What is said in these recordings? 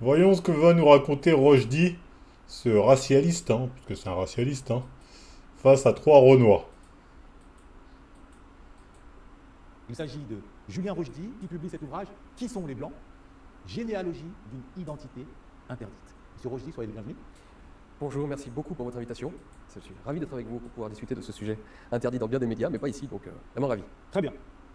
Voyons ce que va nous raconter Rochdy, ce racialiste, parce que c'est un racialiste, face à trois Renois. Il s'agit de Julien Rochdy qui publie cet ouvrage Qui sont les Blancs? Généalogie d'une identité interdite. Monsieur Rochdy, soyez le bienvenu. Bonjour, merci beaucoup pour votre invitation. Je suis ravi d'être avec vous pour pouvoir discuter de ce sujet interdit dans bien des médias, mais pas ici, donc vraiment ravi. Très bien.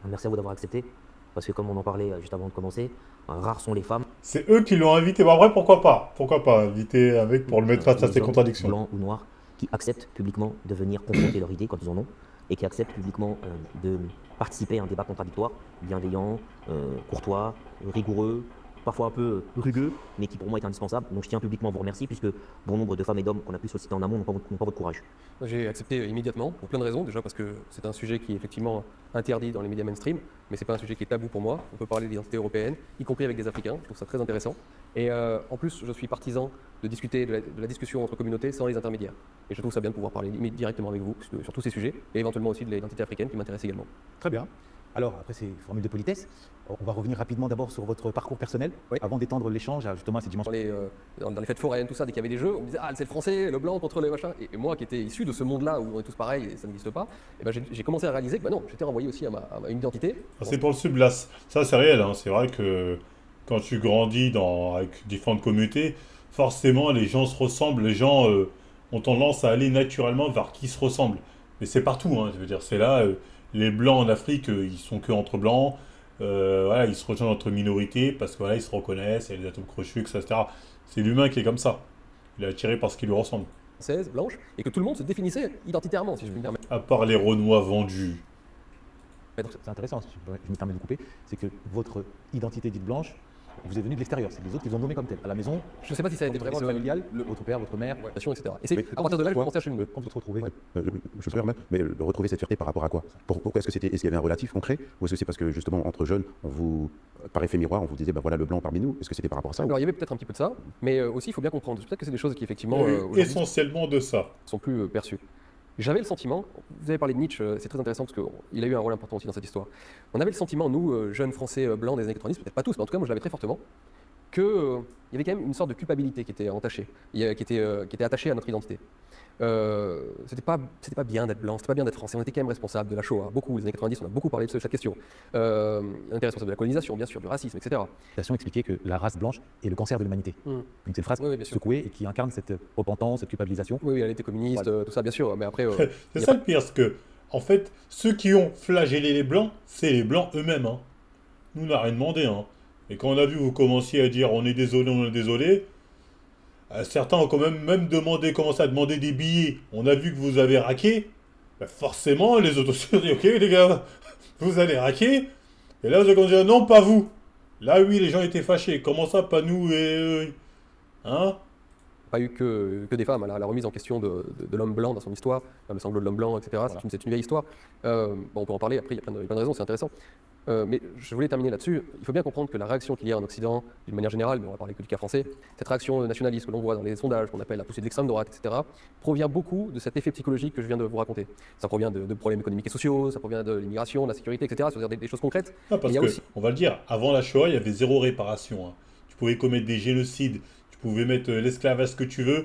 Merci à vous d'avoir accepté, parce que comme on en parlait juste avant de commencer, rares sont les femmes, C'est eux qui l'ont invité. Bon, après, pourquoi pas? Pourquoi pas inviter avec pour le mettre face à les ses hommes, contradictions. blancs ou noirs, qui acceptent publiquement de venir confronter leur idée quand ils en ont, et qui acceptent publiquement de participer à un débat contradictoire, bienveillant, courtois, rigoureux, parfois un peu rugueux, mais qui pour moi est indispensable. Donc je tiens publiquement à vous remercier, puisque bon nombre de femmes et d'hommes qu'on a pu solliciter en amont n'ont pas votre courage. J'ai accepté immédiatement, pour plein de raisons. Déjà parce que c'est un sujet qui est effectivement interdit dans les médias mainstream, mais c'est pas un sujet qui est tabou pour moi. On peut parler de l'identité européenne, y compris avec des Africains. Je trouve ça très intéressant. Et en plus, je suis partisan de discuter de la discussion entre communautés sans les intermédiaires. Et je trouve ça bien de pouvoir parler directement avec vous sur tous ces sujets, et éventuellement aussi de l'identité africaine qui m'intéresse également. Très bien. Alors, après ces formules de politesse, on va revenir rapidement d'abord sur votre parcours personnel, Oui. avant d'étendre l'échange à justement à ces dimensions. Dans les fêtes foraines, tout ça, dès qu'il y avait des jeux, on me disait ah c'est le français, le blanc contre le machin. Et moi qui étais issu de ce monde-là où on est tous pareils et ça n'existe pas, et ben, j'ai commencé à réaliser que bah non, j'étais renvoyé aussi à une identité. C'est pour le sublas. Ça, c'est réel. C'est vrai que quand tu grandis avec différentes communautés, forcément, les gens se ressemblent. Les gens ont tendance à aller naturellement vers qui se ressemblent. Mais c'est partout. Je veux dire, c'est là. Les blancs en Afrique, ils sont que entre blancs. Voilà, ils se rejoignent entre minorités parce que voilà, ils se reconnaissent. Il y a les atomes crochus, etc. C'est l'humain qui est comme ça. Il est attiré par ce qui lui ressemble. Française, blanche, et que tout le monde se définissait identitairement, si je puis me permettre. À part les Renois vendus. C'est intéressant, si je me permets de vous couper, c'est que votre identité dite blanche, vous êtes venu de l'extérieur, c'est les autres qui vous ont nommé comme tel. À la maison, Je ne sais pas si ça a été vraiment familial, votre père, votre mère. etc. Et c'est à partir de là que je commençais à acheter une Quand vous te retrouvez, Je me permets, mais retrouver cette fierté par rapport à quoi? Pourquoi est-ce qu'il y avait un relatif concret? Ou est-ce que c'est parce que justement, entre jeunes, par effet miroir, on vous disait, bah voilà le blanc parmi nous? Est-ce que c'était par rapport à ça? Alors il y avait peut-être un petit peu de ça, mais aussi il faut bien comprendre, peut-être que c'est des choses qui effectivement Il y a eu aujourd'hui essentiellement de ça. sont plus perçues. J'avais le sentiment, vous avez parlé de Nietzsche, c'est très intéressant parce qu'il a eu un rôle important aussi dans cette histoire. On avait le sentiment, nous, jeunes Français blancs des années 90, peut-être pas tous, mais en tout cas moi je l'avais très fortement, qu'il y avait quand même une sorte de culpabilité qui était entachée, qui était attachée à notre identité. C'était pas bien d'être blanc, c'était pas bien d'être français, on était quand même responsable de la Shoah, beaucoup, les années 90, on a beaucoup parlé de cette question. On était responsable de la colonisation, bien sûr, du racisme, etc. la citation expliquait que la race blanche est le cancer de l'humanité. Mm. Donc c'est une phrase Oui, bien sûr. secouée et qui incarne cette repentance, cette culpabilisation. Oui, elle était communiste, tout ça, bien sûr, mais après... C'est ça le pire, c'est que, en fait, ceux qui ont flagellé les blancs, c'est les blancs eux-mêmes. Nous, on n'a rien demandé. Et quand on a vu que vous commenciez à dire on est désolé, certains ont quand même demandé, commencé à demander des billets. On a vu que vous avez raqué. Bah, forcément, les autres se sont dit ok, les gars, vous allez raquer. Et là, vous avez commencé à dire non, pas vous. Là, oui, les gens étaient fâchés. Comment ça, pas nous et eux? Hein? Pas eu que des femmes. La remise en question de l'homme blanc dans son histoire, le sanglot de l'homme blanc, etc. Voilà. C'est une vieille histoire. Bon, on peut en parler, après il y a plein de raisons, c'est intéressant. Mais je voulais terminer là-dessus. Il faut bien comprendre que la réaction qu'il y a en Occident, d'une manière générale, mais on va parler que du cas français, cette réaction nationaliste que l'on voit dans les sondages, qu'on appelle la poussée de l'extrême droite, etc., provient beaucoup de cet effet psychologique que je viens de vous raconter. Ça provient de problèmes économiques et sociaux, ça provient de l'immigration, de la sécurité, etc., c'est-à-dire des choses concrètes. Ah, parce Et il y a que, aussi- on va le dire, avant la Shoah, il y avait zéro réparation. Tu pouvais commettre des génocides, tu pouvais mettre l'esclavage ce que tu veux,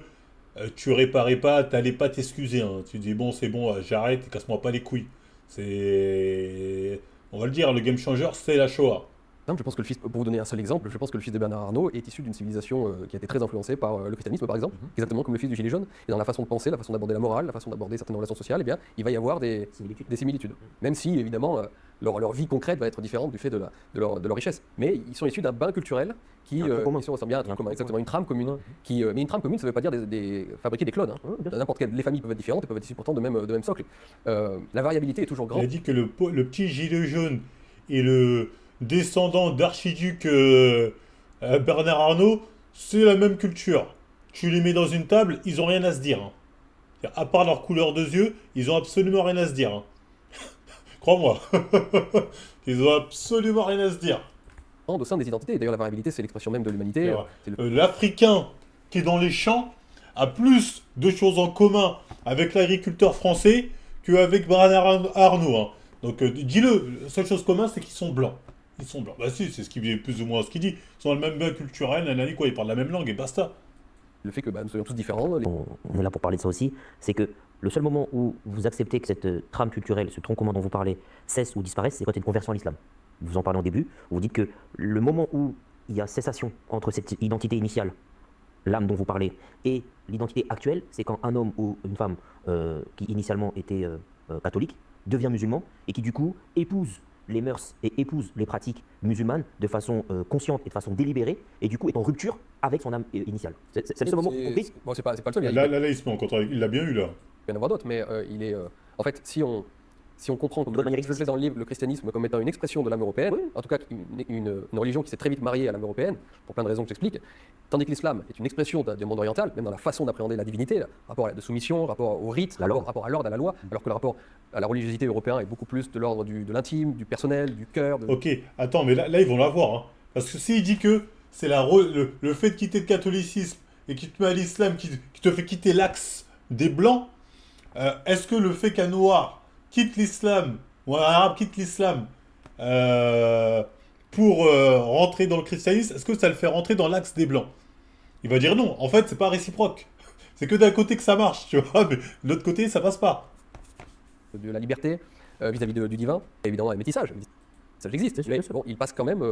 tu réparais pas, t'allais pas t'excuser. Tu dis bon, c'est bon, j'arrête, casse-moi pas les couilles. C'est. On va le dire, le game changer, c'est la Shoah. Je pense que pour vous donner un seul exemple, je pense que le fils de Bernard Arnault est issu d'une civilisation qui a été très influencée par le christianisme, par exemple, exactement comme le fils du Gilet jaune. Et dans la façon de penser, la façon d'aborder la morale, la façon d'aborder certaines relations sociales, eh bien, il va y avoir des similitudes. Même si, évidemment, leur vie concrète va être différente du fait de leur richesse. Mais ils sont issus d'un bain culturel qui se ressemble bien à un truc commun, exactement, une trame commune. Mais une trame commune, ça ne veut pas dire fabriquer des clones. N'importe quelle, les familles peuvent être différentes, elles peuvent être issues pourtant de même socle. La variabilité est toujours Il grande. a dit que le petit gilet jaune et le descendant d'archiduc Bernard Arnault, c'est la même culture. Tu les mets dans une table, ils ont rien à se dire. À part leur couleur de yeux, ils ont absolument rien à se dire. Crois-moi. Ils ont absolument rien à se dire. Au sein des identités. D'ailleurs, la variabilité, c'est l'expression même de l'humanité. C'est le- L'Africain qui est dans les champs a plus de choses en commun avec l'agriculteur français qu'avec Bernard Arnault. Donc dis-le, la seule chose commune, c'est qu'ils sont blancs. Ils sont blancs. Bah si, c'est ce qui est plus ou moins ce qu'il dit. Ils ont le même bain culturel, nanani, quoi, ils parlent la même langue et basta. Le fait que nous soyons tous différents, On est là pour parler de ça aussi, c'est que le seul moment où vous acceptez que cette trame culturelle, ce tronc commun dont vous parlez, cesse ou disparaisse, c'est quand il y a une conversion à l'islam. Vous en parlez au début, vous dites que le moment où il y a cessation entre cette identité initiale, l'âme dont vous parlez, et l'identité actuelle, c'est quand un homme ou une femme qui initialement était catholique devient musulman et qui du coup épouse les mœurs et épouse les pratiques musulmanes de façon consciente et de façon délibérée, et du coup est en rupture avec son âme initiale. C'est le seul moment compris. Bon, c'est pas le seul, Là, il se met en contre. Il l'a bien eu, là. Il peut y en avoir d'autres, mais il est. En fait, si on comprend, comme je le fais dans le livre, le christianisme comme étant une expression de l'âme européenne, en tout cas une religion qui s'est très vite mariée à l'âme européenne, pour plein de raisons que j'explique, tandis que l'islam est une expression du monde oriental, même dans la façon d'appréhender la divinité, rapport à la de soumission, rapport au rite, rapport à l'ordre, à la loi, alors que le rapport à la religiosité européen est beaucoup plus de l'ordre de l'intime, du personnel, du cœur. Ok, attends, mais là ils vont l'avoir. Hein. Parce que s'il dit que c'est le fait de quitter le catholicisme et qui te met à l'islam, qui te fait quitter l'axe des blancs, est-ce que le fait qu'un noir quitte l'islam, ou un arabe quitte l'islam pour rentrer dans le christianisme, est-ce que ça le fait rentrer dans l'axe des blancs? Il va dire non, en fait c'est pas réciproque. C'est que d'un côté que ça marche, tu vois, mais de l'autre côté ça passe pas. De la liberté vis-à-vis du divin, et évidemment un métissage. Le métissage existe, mais bon, il passe quand même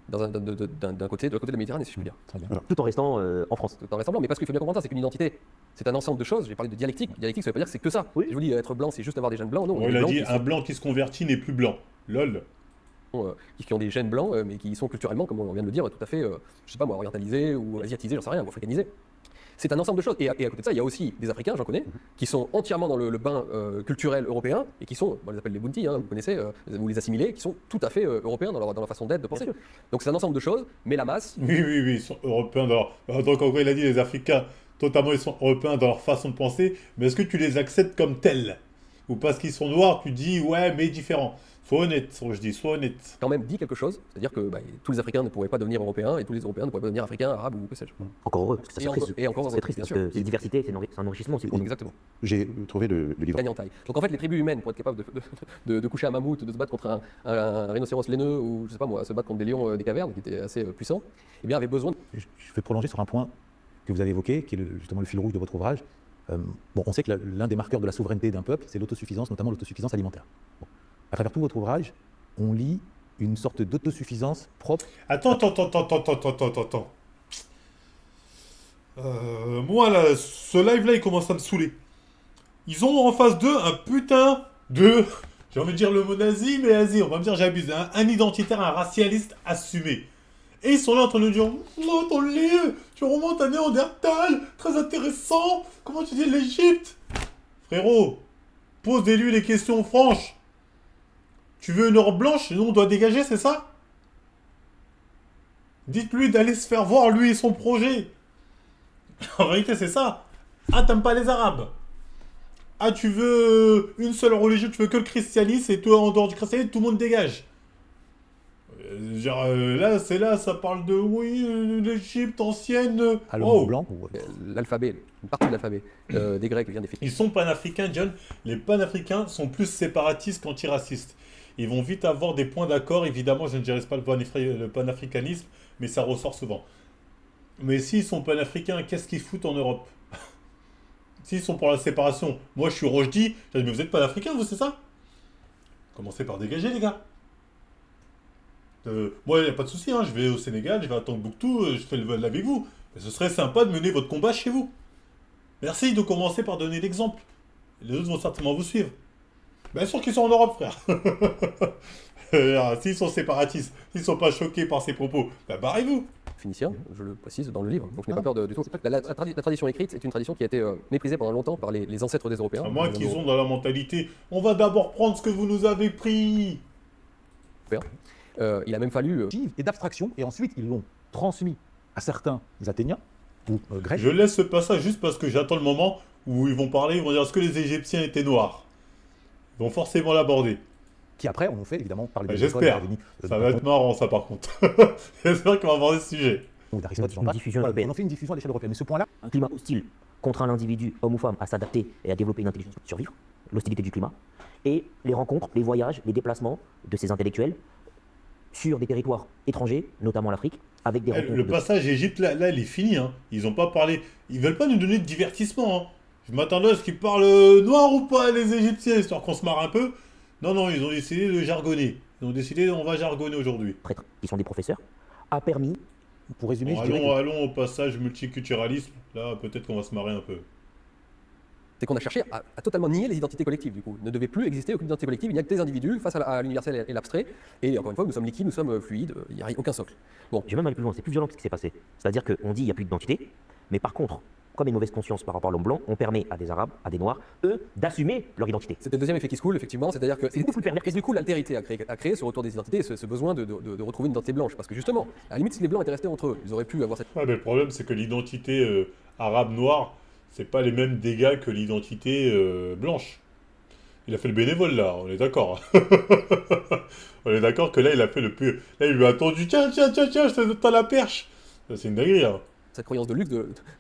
d'un côté, de l'autre côté de la Méditerranée, si je puis dire. Tout en restant en France. Tout en restant blanc, mais parce qu'il faut bien comprendre ça, c'est qu'une identité, c'est un ensemble de choses. J'ai parlé de dialectique. Dialectique, ça veut pas dire que c'est que ça. Oui. Je vous dis, être blanc, c'est juste avoir des gènes blancs. Non, Bon, il a dit un blanc qui se convertit n'est plus blanc. Lol. Qui ont des gènes blancs, mais qui sont culturellement, comme on vient de le dire, tout à fait, je sais pas moi, orientalisés ou asiatisés, j'en sais rien, ou africanisés. C'est un ensemble de choses. Et à côté de ça, il y a aussi des Africains, j'en connais, qui sont entièrement dans le bain culturel européen et qui sont, on les appelle les bounty, vous connaissez, vous les assimilez, qui sont tout à fait européens dans leur façon d'être, de penser. Donc c'est un ensemble de choses, mais la masse. Oui, ils sont européens dans leur... Donc, en gros, il a dit les Africains, totalement, ils sont européens dans leur façon de penser, mais est-ce que tu les acceptes comme tels? Ou parce qu'ils sont noirs, tu dis, ouais, mais différents. Sois honnête, je dis, sois honnête. Quand même dit quelque chose, c'est-à-dire que tous les Africains ne pourraient pas devenir européens et tous les Européens ne pourraient pas devenir africains, arabes ou que sais-je. Encore heureux, parce que ça serait triste. Et encore c'est triste, bien parce sûr. que c'est une diversité, c'est un enrichissement aussi pour nous. Exactement. J'ai trouvé le livre. Gagne en taille. Donc en fait, les tribus humaines, pour être capables de coucher un mammouth, de se battre contre un rhinocéros laineux ou je sais pas moi, se battre contre des lions des cavernes qui étaient assez puissants, eh bien avaient besoin. Je vais prolonger sur un point que vous avez évoqué, qui est justement le fil rouge de votre ouvrage. Bon, on sait que l'un des marqueurs de la souveraineté d'un peuple, c'est l'autosuffisance, notamment l'autosuffisance alimentaire. Bon. À travers tout votre ouvrage, on lit une sorte d'autosuffisance propre. Attends. Moi, là, ce live-là, il commence à me saouler. Ils ont en face d'eux un putain de... J'ai envie de dire le mot nazi, mais vas-y, on va me dire j'abuse. Un identitaire, un racialiste assumé. Et ils sont là en train de nous dire oh, ton lait, tu remontes à Néandertal, très intéressant. Comment tu dis l'Égypte? Frérot, posez-lui les questions franches. Tu veux une Europe blanche, nous on doit dégager, c'est ça? Dites-lui d'aller se faire voir, lui et son projet. En vérité, c'est ça. Ah, t'aimes pas les Arabes? Ah, tu veux une seule religion, tu veux que le christianisme, et toi, en dehors du christianisme, tout le monde dégage. Là, ça parle de, oui, l'Égypte ancienne. À l'homme blanc. L'alphabet, une partie de l'alphabet des Grecs vient des Ils sont panafricains, John. Les panafricains sont plus séparatistes qu'antiracistes. Ils vont vite avoir des points d'accord. Évidemment, je ne dirais pas le panafricanisme, mais ça ressort souvent. Mais s'ils sont panafricains, qu'est-ce qu'ils foutent en Europe? S'ils sont pour la séparation, moi je suis Rochdi, je dis, mais vous êtes panafricains, vous, c'est ça? Commencez par dégager, les gars. Moi, il n'y a pas de souci, hein, je vais au Sénégal, je vais à Tombouctou, je fais le vol avec vous. Mais ce serait sympa de mener votre combat chez vous. Merci de commencer par donner l'exemple. Les autres vont certainement vous suivre. Bien sûr qu'ils sont en Europe, frère. S'ils sont séparatistes, s'ils ne sont pas choqués par ces propos, bah barrez-vous. Phénicien, je le précise dans le livre, donc je n'ai pas peur du tout. La tradition écrite est une tradition qui a été méprisée pendant longtemps par les ancêtres des Européens. À moins qu'ils ont dans la mentalité, on va d'abord prendre ce que vous nous avez pris. Il a même fallu... Et d'abstraction, et ensuite ils l'ont transmis à certains Athéniens ou Grecs. Je laisse ce passage juste parce que j'attends le moment où ils vont parler, ils vont dire est-ce que les Égyptiens étaient noirs? Ils vont forcément l'aborder. Qui après on en fait évidemment par les J'espère. Ça va être marrant ça par contre. J'espère qu'on va aborder ce sujet. Une diffusion européenne. On en fait une diffusion à l'échelle européenne. Mais ce point-là, Un climat hostile contraint l'individu, homme ou femme, à s'adapter et à développer une intelligence pour survivre, l'hostilité du climat, et les rencontres, les voyages, les déplacements de ces intellectuels sur des territoires étrangers, notamment l'Afrique, avec des rencontres Le de... passage Égypte, là, il est fini. Hein. Ils ont pas parlé. Ils veulent pas nous donner de divertissement. Hein. Je m'attendais à ce qu'ils parlent noir ou pas, les Égyptiens, histoire qu'on se marre un peu. Non, non, ils ont décidé de jargonner. Ils ont décidé, on va jargonner aujourd'hui. prêtres, qui sont des professeurs, a permis... Pour résumer, Bon, je dirais que allons au passage multiculturalisme. Là, peut-être qu'on va se marrer un peu. C'est qu'on a cherché à totalement nier les identités collectives, du coup. Il ne devait plus exister aucune identité collective, il n'y a que des individus face à l'universel et l'abstrait. Et encore une fois, nous sommes liquides, nous sommes fluides, il n'y a aucun socle. Bon, Je vais même aller plus loin, c'est plus violent que ce qui s'est passé. C'est-à-dire qu'on dit il n'y a plus d'identité, mais par contre, comme il y a une mauvaise conscience par rapport à l'homme blanc, on permet à des Arabes, à des Noirs, eux, d'assumer leur identité. c'était le deuxième effet qui se coule, effectivement, c'est-à-dire que... beaucoup plus pervers. Et du coup, l'altérité a créé ce retour des identités, ce besoin de retrouver une identité blanche. Parce que justement, à la limite, si les blancs étaient restés entre eux, ils auraient pu avoir cette... Ouais, mais le problème, c'est que l'identité arabe-noire, c'est pas les mêmes dégâts que l'identité blanche. Il a fait le bénévole, là, on est d'accord. On est d'accord que là, il a fait le plus... Là, il lui a attendu, tiens, je te donne la perche. Ça, c'est une dinguerie, hein. cette croyance de luxe,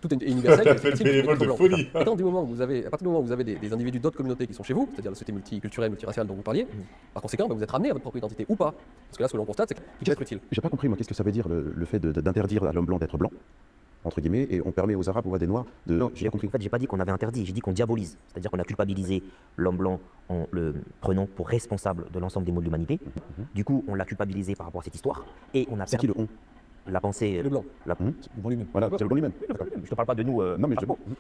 tout est universel. T'as fait le bénévole de folie. À partir du moment où vous avez des individus d'autres communautés qui sont chez vous, c'est-à-dire la société multiculturelle, multiraciale dont vous parliez, par conséquent, vous êtes ramené à votre propre identité ou pas. Parce que là, ce que l'on constate, c'est qu'il peut être utile. J'ai pas compris, moi, qu'est-ce que ça veut dire le fait d'interdire à l'homme blanc d'être blanc, entre guillemets, et on permet aux Arabes ou à des Noirs de... Non, j'ai compris. En fait, j'ai pas dit qu'on avait interdit, j'ai dit qu'on diabolise. C'est-à-dire qu'on a culpabilisé l'homme blanc en le prenant pour responsable de l'ensemble des maux de l'humanité. Du coup, on l'a culpabilisé par rapport à cette histoire. Et on a C'est qui le on? la pensée... Le blanc. La... le blanc lui-même. Voilà, c'est le blanc lui-même. D'accord. Je te parle pas de nous. Non, mais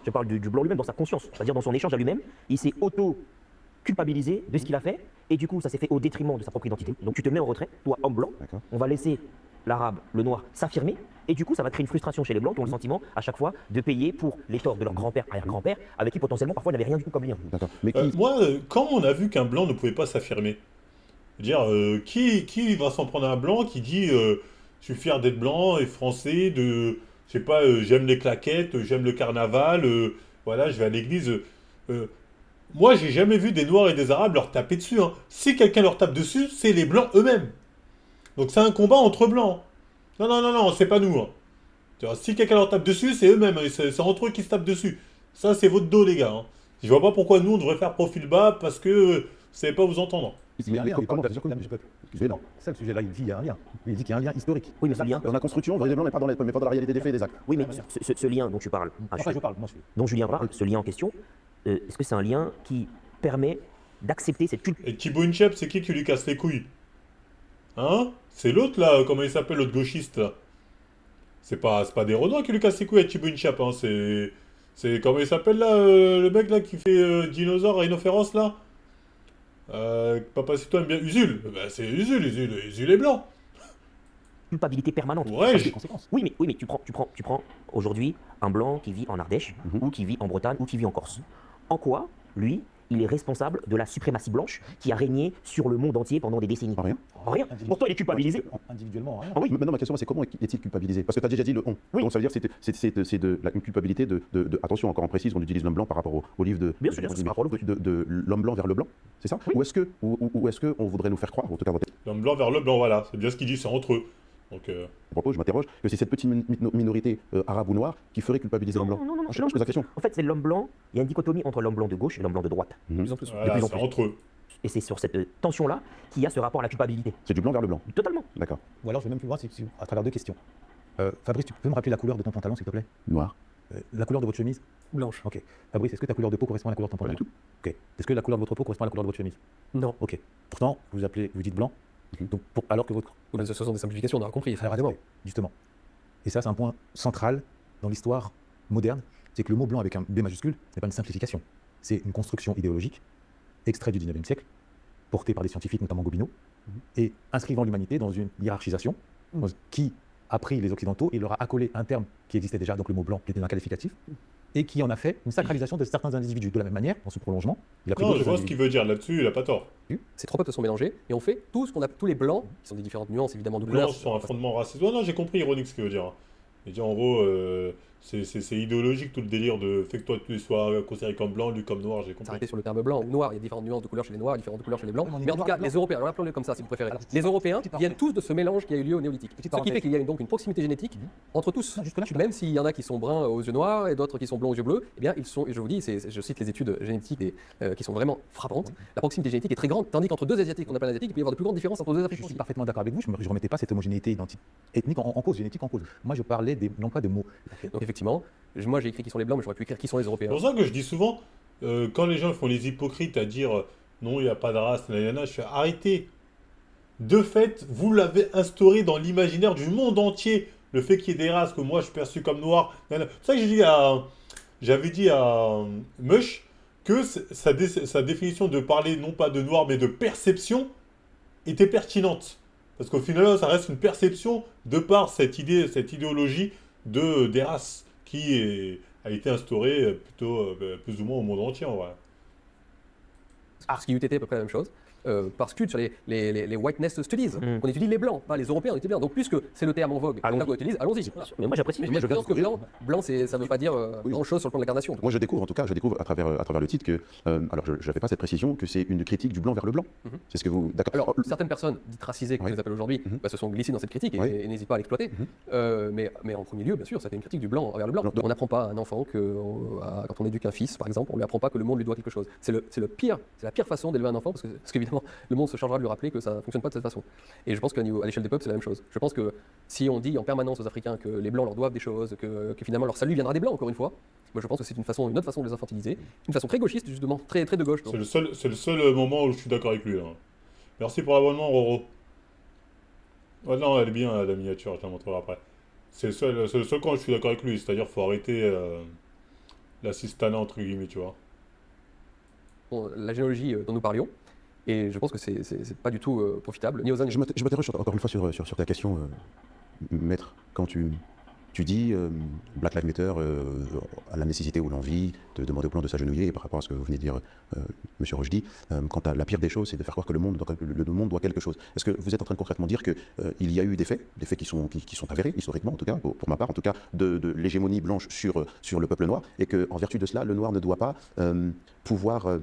je parle du blanc lui-même dans sa conscience. C'est-à-dire dans son échange à lui-même, il s'est auto-culpabilisé de ce qu'il a fait. Et du coup, ça s'est fait au détriment de sa propre identité. Donc tu te mets en retrait, toi, homme blanc. D'accord. On va laisser l'arabe, le noir s'affirmer. Et du coup, ça va créer une frustration chez les blancs qui ont le sentiment, à chaque fois, de payer pour les torts de leur grand-père, arrière-grand-père, avec qui potentiellement, parfois, ils n'avaient rien du tout comme lien. D'accord. Mais qui... Moi, quand on a vu qu'un blanc ne pouvait pas s'affirmer, je veux dire, qui va s'en prendre à un blanc qui dit je suis fier d'être blanc et français, je sais pas, j'aime les claquettes, j'aime le carnaval, voilà, je vais à l'église. Moi, j'ai jamais vu des noirs et des arabes leur taper dessus. Hein. Si quelqu'un leur tape dessus, c'est les blancs eux-mêmes. Donc c'est un combat entre blancs. Non, c'est pas nous. Hein. Tu vois, si quelqu'un leur tape dessus, c'est eux-mêmes. Hein, c'est entre eux qui se tapent dessus. Ça, c'est votre dos, les gars. Hein. Je vois pas pourquoi nous, on devrait faire profil bas parce que vous savez pas vous entendre. Il y a un lien, comment- bien sûr que du peuple. Mais non. C'est ça le sujet là, il dit qu'il y a un lien. Il dit qu'il y a un lien historique. Oui, mais ce lien, On a construction, on les blancs, mais pas dans la réalité des faits et des actes. oui, mais ce lien dont tu parles, Enfin, je parle, moi je suis. dont Julien parle, ce lien en question, est-ce que c'est un lien qui permet d'accepter cette culture? Et Thibaut Inchep, c'est qui lui casse les couilles? Hein? C'est l'autre là, comment il s'appelle, l'autre gauchiste là? C'est pas des Renois qui lui casse les couilles à Thibaut Inchep, hein, c'est comment il s'appelle là, le mec là qui fait dinosaure rhinocéros là? Papacito aime bien Usul. Bah, c'est Usul est blanc. Culpabilité permanente. Ouais, Des conséquences. Oui, mais tu prends aujourd'hui un blanc qui vit en Ardèche, ou qui vit en Bretagne, ou qui vit en Corse. En quoi, lui, il est responsable de la suprématie blanche qui a régné sur le monde entier pendant des décennies? En rien. En rien. Pourtant, il est culpabilisé. Individuellement, rien. Ah oui. Maintenant, ma question, c'est comment est-il culpabilisé? Parce que tu as déjà dit le on. Oui. Donc ça veut dire que c'est une culpabilité de. Attention, encore en précise, on utilise l'homme blanc par rapport au livre de. Bien sûr, c'est par rapport au livre. de l'homme blanc vers le blanc. C'est ça? Oui. Ou est-ce que on voudrait nous faire croire, en tout cas, L'homme blanc vers le blanc, voilà. C'est bien ce qu'il dit, c'est entre eux. Donc, je m'interroge, que c'est cette petite minorité arabe ou noire qui ferait culpabiliser l'homme blanc. Non, Je pose la question. En fait, c'est l'homme blanc. Il y a une dichotomie entre l'homme blanc de gauche et l'homme blanc de droite. De plus en plus. voilà, plus en c'est plus. entre eux. Et c'est sur cette tension-là qu'il y a ce rapport à la culpabilité. C'est du blanc vers le blanc. Totalement. D'accord. Ou alors je vais même plus loin, c'est à travers deux questions. Fabrice, tu peux me rappeler la couleur de ton pantalon, s'il te plaît? Noir. La couleur de votre chemise? Blanche. Ok. Fabrice, est-ce que ta couleur de peau correspond à la couleur de ton Pas pantalon? du tout. Ok. Est-ce que la couleur de votre peau correspond à la couleur de votre chemise? Non. Ok. Pourtant, vous dites blanc, donc alors que votre... Mais ce sont des simplifications, on aura compris, très rapidement. Justement. Et ça, c'est un point central dans l'histoire moderne, c'est que le mot blanc avec un B majuscule n'est pas une simplification. C'est une construction idéologique, extraite du 19e siècle, portée par des scientifiques, notamment Gobineau, et inscrivant l'humanité dans une hiérarchisation qui a pris les Occidentaux et leur a accolé un terme qui existait déjà, donc le mot blanc, qui était un qualificatif, et qui en a fait une sacralisation de certains individus. De la même manière, dans ce prolongement, il a pris Non, je d'autres vois ce individus. qu'il veut dire là-dessus, il a pas tort. Ces trois peuples sont mélangés et on fait tout ce qu'on a, tous les blancs, qui sont des différentes nuances évidemment de Les couleurs. blancs sont un fondement raciste. Ouais, non, j'ai compris ironique ce qu'il veut dire. Il dit en gros, C'est idéologique tout le délire de fait que toi tu sois considéré comme blanc, lui comme noir, j'ai compris. S'arrêter sur le terme blanc ou noir, il y a différentes nuances de couleurs chez les noirs, différentes couleurs chez les blancs. Oui, mais on est Mais en tout noir cas, et blanc. les Européens, alors appelons-le comme ça si vous préférez. Les Européens viennent tous de ce mélange qui a eu lieu au néolithique. Ce qui parenthèse. fait qu'il y a donc une proximité génétique entre tous. Non, jusque-là, je suis Même s'il y en a qui sont bruns aux yeux noirs et d'autres qui sont blonds aux yeux bleus, eh bien ils sont, et je vous dis, je cite les études génétiques qui sont vraiment frappantes, la proximité génétique est très grande, tandis qu'entre deux Asiatiques qu'on appelle asiatiques, il peut y avoir de plus grandes différences entre deux Je Africains. suis parfaitement d'accord avec vous, je ne remettais pas cette homogénéité ethnique en cause, génétique en cause. Moi, je parlais non pas de mots. Donc effectivement, moi j'ai écrit qui sont les blancs, mais j'aurais pu écrire qui sont les C'est Européens. pour ça que je dis souvent, quand les gens font les hypocrites à dire non, il n'y a pas de race, nanana, je fais arrêtez. De fait, vous l'avez instauré dans l'imaginaire du monde entier, le fait qu'il y ait des races que moi je suis perçu comme noir. Nanana. C'est pour ça que j'avais dit à Mush que sa définition de parler non pas de noir mais de perception était pertinente. Parce qu'au final, ça reste une perception de par cette idéologie des races a été instaurée plutôt plus ou moins au monde entier en vrai. Ce qui eût été à peu près la même chose. Parce que sur les whiteness studies, on étudie les blancs, pas les Européens, on étudie les blancs. Donc puisque c'est le terme en vogue, Allons-y. qu'on utilise, allons-y. Mais moi j'apprécie. Mais Moi, je je pense que blanc ça ne veut pas dire Oui. grand-chose sur le plan de l'incarnation. Moi, je découvre à travers le titre que, alors je n'avais pas cette précision, que c'est une critique du blanc vers le blanc. Mhm. C'est ce que vous. D'accord. Alors, certaines personnes dites racisées, comme Oui. on les appelle aujourd'hui, Mhm. se sont glissées dans cette critique Oui. et n'hésitent pas à l'exploiter. Mais en premier lieu, bien sûr, c'était une critique du blanc envers le blanc. Donc- On n'apprend pas à un enfant quand on éduque un fils, par exemple, on lui apprend pas que le monde lui doit quelque chose. C'est la pire façon d'élever un enfant, parce qu'évidemment, le monde se chargera de lui rappeler que ça ne fonctionne pas de cette façon. Et je pense qu'à l'échelle des peuples, c'est la même chose. Je pense que si on dit en permanence aux Africains que les blancs leur doivent des choses, que finalement leur salut viendra des blancs, encore une fois, moi je pense que c'est une autre façon de les infantiliser, une façon très gauchiste, justement, très de gauche. donc. C'est le seul moment où je suis d'accord avec lui. Là. Merci pour l'abonnement, Roro. Oh non, elle est bien la miniature, je la montrerai après. C'est le seul quand je suis d'accord avec lui, c'est-à-dire qu'il faut arrêter l'assistanat entre guillemets, tu vois. Bon, la généalogie dont nous parlions, et je pense que c'est pas du tout profitable, ni aux Je m'interroge encore une fois sur ta question, maître, quand tu dis Black Lives Matter à la nécessité ou l'envie de demander aux blancs de s'agenouiller, et par rapport à ce que vous venez de dire, Monsieur Rochdy, quant à la pire des choses, c'est de faire croire que le monde doit quelque chose. Est-ce que vous êtes en train de concrètement dire qu'il y a eu des faits qui sont avérés, historiquement en tout cas, pour ma part, en tout cas, de l'hégémonie blanche sur le peuple noir, et qu'en vertu de cela, le noir ne doit pas pouvoir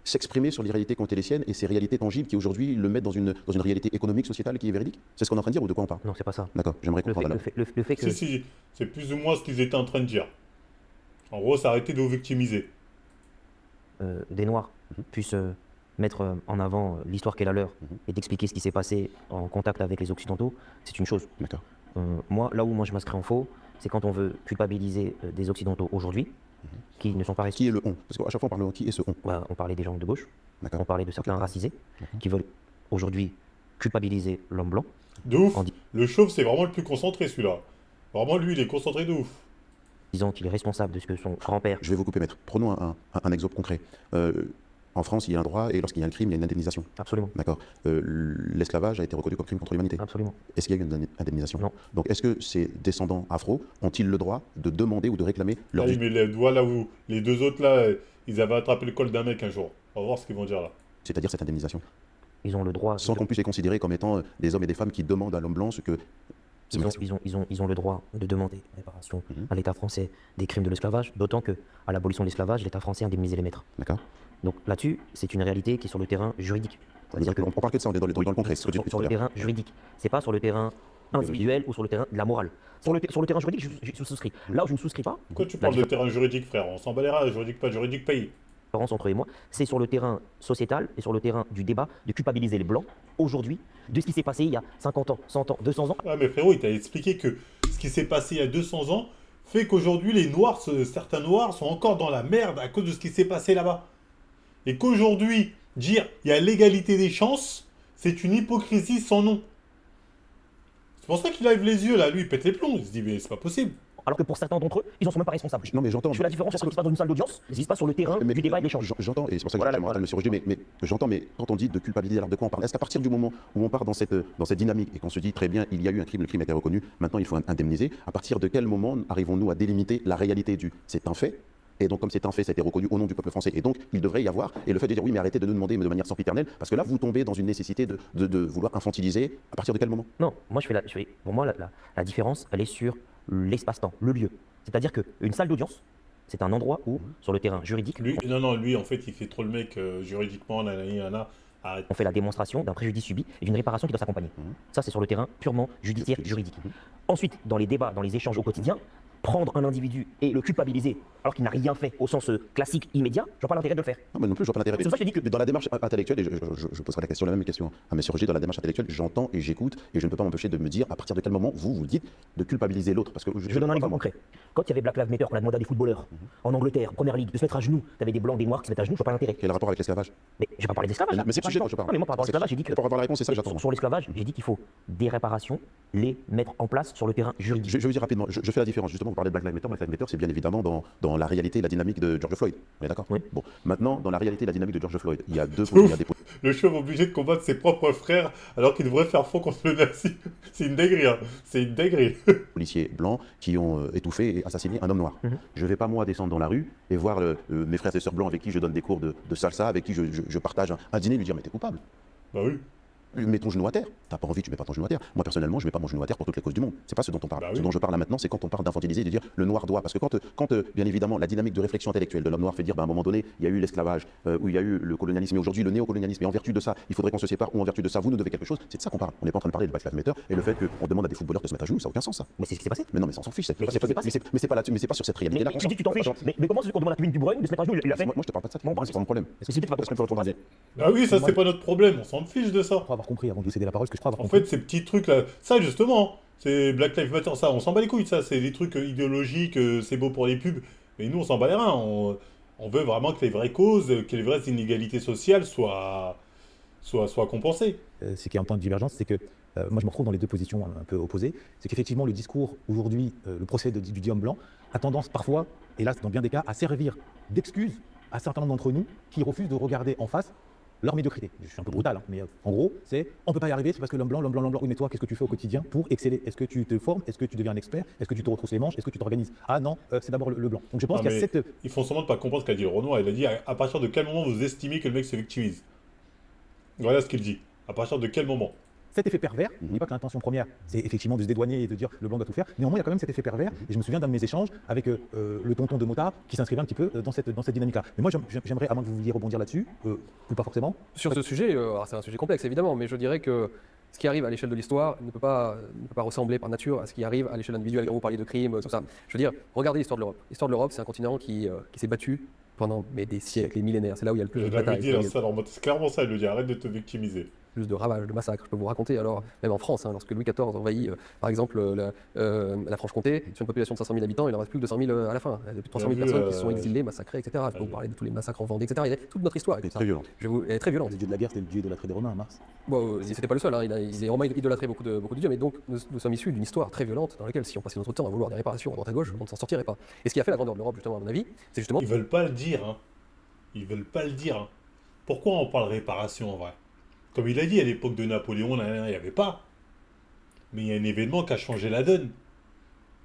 s'exprimer sur les réalités qui ont été les siennes et ces réalités tangibles qui aujourd'hui le mettent dans une réalité économique, sociétale qui est véridique? C'est ce qu'on est en train de dire ou de quoi on parle? Non, c'est pas ça. D'accord, j'aimerais Le fait, comprendre. le fait que. Si, c'est plus ou moins ce qu'ils étaient en train de dire. En gros, c'est arrêter de vous victimiser. Des Noirs puissent mettre en avant l'histoire qu'est la leur Mhm. et d'expliquer ce qui s'est passé en contact avec les Occidentaux, c'est une chose. D'accord. Là où je m'inscris en faux, c'est quand on veut culpabiliser des Occidentaux aujourd'hui, qui ne sont pas Qui restés. est le on? Parce qu'à chaque fois on parle de qui est ce on? Voilà, on parlait des gens de gauche, D'accord. on parlait de certains racisés, qui veulent aujourd'hui culpabiliser l'homme blanc. De ouf. On dit- Le chauve, c'est vraiment le plus concentré celui-là. Vraiment, lui, il est concentré de ouf. Disant qu'il est responsable de ce que son grand-père. Je vais vous couper, maître. Prenons un exemple concret. En France, il y a un droit et lorsqu'il y a un crime, il y a une indemnisation. Absolument, D'accord. L'esclavage a été reconnu comme crime contre l'humanité. absolument. Est-ce qu'il y a eu une indemnisation? Non. Donc est-ce que ces descendants afro ont-ils le droit de demander ou de réclamer leur Ah oui, vie? mais les doigts là où les deux autres là, ils avaient attrapé le col d'un mec un jour. On va voir ce qu'ils vont dire là. C'est-à-dire cette indemnisation? Ils ont le droit. Sans qu'on puisse les considérer comme étant des hommes et des femmes qui demandent à l'homme blanc ce que... Ils ont le droit de demander réparation Mhm. à l'État français des crimes de l'esclavage, d'autant que à l'abolition de l'esclavage, l'État français indemnisait les maîtres. D'accord. Donc là-dessus, c'est une réalité qui est sur le terrain juridique. C'est-à-dire que On parle que de ça, on est dans le concret. c'est ce que tu dis sur le tout à l'heure. terrain juridique, c'est pas sur le terrain individuel ou sur le terrain de la morale. Sur le terrain juridique, je souscris. Là où je ne souscris pas, Pourquoi tu la parles de terrain juridique, frère? On s'en bat les rats, juridique, pas juridique, pays. différence entre eux et moi, c'est sur le terrain sociétal et sur le terrain du débat de culpabiliser les Blancs aujourd'hui de ce qui s'est passé il y a 50 ans, 100 ans, 200 ans. Ah, mais frérot, il t'a expliqué que ce qui s'est passé il y a 200 ans fait qu'aujourd'hui, les Noirs, certains Noirs, sont encore dans la merde à cause de ce qui s'est passé là-bas. Et qu'aujourd'hui, dire il y a l'égalité des chances, c'est une hypocrisie sans nom. C'est pour ça qu'il lève les yeux là, lui, il pète les plombs. Il se dit, mais c'est pas possible. Alors que pour certains d'entre eux, ils n'en sont même pas responsables. Non, mais j'entends. Je fais la différence entre ce qui se passe dans une salle d'audience et ce qui se passe sur le terrain Mais- du débat et de l'échange. J'entends, et c'est pour ça que Voilà, je m'entends, monsieur Roger, mais j'entends, mais quand on dit de culpabiliser, alors de quoi on parle? Est-ce qu'à partir du moment où on part dans cette dynamique et qu'on se dit très bien, il y a eu un crime, le crime a été reconnu, maintenant il faut indemniser, à partir de quel moment arrivons-nous à délimiter la réalité du c'est un fait? Et donc, comme c'est un fait, ça a été reconnu au nom du peuple français. Et donc, il devrait y avoir. Et le fait de dire oui, mais arrêtez de nous demander de manière sempiternelle, parce que là, vous tombez dans une nécessité de vouloir infantiliser. À partir de quel moment? Non, moi pour moi la différence, elle est sur l'espace-temps, le lieu. C'est-à-dire qu'une salle d'audience, c'est un endroit où, sur le terrain juridique, Lui, en fait, il fait trop le mec juridiquement, nanana. Arrête. on fait la démonstration d'un préjudice subi et d'une réparation qui doit s'accompagner. Ça, c'est sur le terrain purement judiciaire, juridique. Ensuite, dans les débats, dans les échanges au quotidien, prendre un individu et le culpabiliser alors qu'il n'a rien fait au sens classique immédiat, je vois pas l'intérêt de le faire. Non, mais non plus, je vois pas l'intérêt. C'est pour ça que je dis que- Mais dans la démarche intellectuelle, et je poserai la même question à M. Roger, dans la démarche intellectuelle, j'entends et j'écoute, et je ne peux pas m'empêcher de me dire à partir de quel moment vous dites de culpabiliser l'autre. Parce que Je donne un exemple concret. Quand il y avait Black Lives Matter, qu'on a demandé à des footballeurs en Angleterre, première ligue, de se mettre à genoux, t'avais des blancs, des noirs qui se mettent à genoux, je vois pas l'intérêt. Quel rapport avec l'esclavage? Mais j'ai pas parlé d'esclavage. là. Mais c'est le sujet dont je parle. Non, mais moi par rapport à l'esclavage, j'ai dit que Pour avoir la réponse, c'est ça que j'attends. sur l'esclavage, j'ai dit qu'il faut des réparations, les mettre en place sur le terrain juridique. Je veux dire rapidement, je fais la différence. Justement, vous parlez de Black Lives Matter. Black Lives Matter, c'est bien évidemment dans la réalité et la dynamique de George Floyd. On est d'accord? Oui. Bon, maintenant, dans la réalité et la dynamique de George Floyd, il y a il y a des Le chauve obligé de combattre ses propres frères alors qu'il devrait faire front contre le nazi. C'est une dinguerie, hein. C'est une dinguerie. policiers blancs qui ont étouffé et assassiné un homme noir. Je ne vais pas, moi, descendre dans la rue et voir mes frères et sœurs blancs avec qui je donne des cours de salsa, avec qui je partage un dîner, lui dire mais t'es coupable. Bah oui. Mets ton genou à terre. T'as pas envie, tu mets pas ton genou à terre. Moi, personnellement, je mets pas mon genou à terre pour toutes les causes du monde. C'est pas ce dont on parle. Bah oui. Ce dont je parle là maintenant, c'est quand on parle d'infantiliser, de dire le noir doit. Parce que quand bien évidemment, la dynamique de réflexion intellectuelle de l'homme noir fait dire, à un moment donné, il y a eu l'esclavage, où il y a eu le colonialisme, et aujourd'hui le néocolonialisme, et en vertu de ça, il faudrait qu'on se sépare, ou en vertu de ça, vous nous devez quelque chose. C'est de ça qu'on parle. On n'est pas en train de parler de Black Lives Matter et le fait qu'on demande à des footballeurs de se mettre à genoux, ça n'a aucun sens, ça. Mais c'est ce qui s'est passé. Mais non, mais ça on s'en fiche. Mais c'est ce qui s'est passé. Mais c'est pas là-dessus, mais c'est pas sur cette Mais réalité-là. tu dis que tu t'en fiches. Mais comment c'est qu'on demande à Kevin De Bruyne de se mettre à genoux? Il l'a fait. Moi, je te parle pas de ça. Bon, C'est pas mon problème. Est-ce que c'est peut-être pas Parce que faut le Ah oui, ça c'est pas notre problème, on s'en fiche de ça. Je crois avoir compris avant de vous céder la parole, ce que je crois avoir En compris. fait, ces petits trucs là, ça justement, c'est Black Lives Matter, ça, on s'en bat les couilles, ça, c'est des trucs idéologiques, c'est beau pour les pubs, mais nous on s'en bat les reins, on veut vraiment que les vraies causes, que les vraies inégalités sociales soient compensées. Ce qui est un point de divergence, c'est que moi je me retrouve dans les deux positions un peu opposées. C'est qu'effectivement le discours aujourd'hui, le procès du dit homme blanc, a tendance parfois, hélas dans bien des cas, à servir d'excuse à certains nombre d'entre nous qui refusent de regarder en face leur médiocrité. Je suis un peu brutal, hein, mais en gros, c'est on peut pas y arriver, c'est parce que l'homme blanc, oui, mais toi, qu'est-ce que tu fais au quotidien pour exceller? Est-ce que tu te formes? Est-ce que tu deviens un expert? Est-ce que tu te retrousses les manches? Est-ce que tu t'organises? Ah non, c'est d'abord le blanc. Donc je pense Non, qu'il y a mais cette. Ils font semblant de pas comprendre ce qu'a dit le Renoir, il a dit à partir de quel moment vous estimez que le mec se victimise. Voilà ce qu'il dit. À partir de quel moment. Cet effet pervers, je ne dis pas que l'intention première, c'est effectivement de se dédouaner et de dire le blanc doit tout faire. Néanmoins, il y a quand même cet effet pervers. Et je me souviens d'un de mes échanges avec le tonton de Motard qui s'inscrivait un petit peu dans cette dynamique-là. Mais moi, j'aimerais, à moins que vous vouliez rebondir là-dessus, ou pas forcément. Sur ce sujet, alors c'est un sujet complexe évidemment, mais je dirais que ce qui arrive à l'échelle de l'histoire ne peut pas ressembler par nature à ce qui arrive à l'échelle individuelle. Quand vous parliez de crimes, tout ça. Je veux dire, regardez l'histoire de l'Europe. L'histoire de l'Europe, c'est un continent qui s'est battu pendant des siècles, des millénaires. C'est là où il y a le plus Je de l'avais batailles. dit, hein, ça, c'est clairement ça, il le dit, arrête de te victimiser. Plus de ravages, de massacres. Je peux vous raconter, alors, même en France, hein, lorsque Louis XIV envahit, par exemple, la Franche-Comté, sur une population de 500 000 habitants, il en reste plus que 200 000 à la fin. Il y a plus de 300 000 Bien vu, personnes qui se sont exilées, massacrées, etc. Je peux vous parler de tous les massacres en Vendée, etc. Il y a toute notre histoire. C'est très violent. Elle est très violente. Le dieu de la guerre, c'était le dieu idolâtré des Romains, Mars. Bon, c'était pas le seul, hein. Les Romains idolâtraient beaucoup de dieux, mais donc nous sommes issus d'une histoire très violente dans laquelle, si on passait notre temps à vouloir des réparations à droite à gauche, on ne s'en sortirait pas. Et ce qui a fait la grandeur de l'Europe, justement, à mon avis, c'est justement. Ils veulent pas le dire, hein. Ils veulent pas le dire, hein. Pourquoi on parle réparation en vrai? Comme il a dit, à l'époque de Napoléon, il n'y avait pas. Mais il y a un événement qui a changé la donne.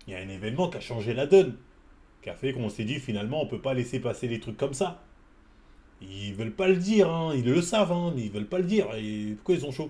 Il y a un événement qui a changé la donne. Qui a fait qu'on s'est dit, finalement, on peut pas laisser passer les trucs comme ça. Ils veulent pas le dire, hein. Ils le savent, hein, mais ils veulent pas le dire. Et pourquoi ils sont chauds?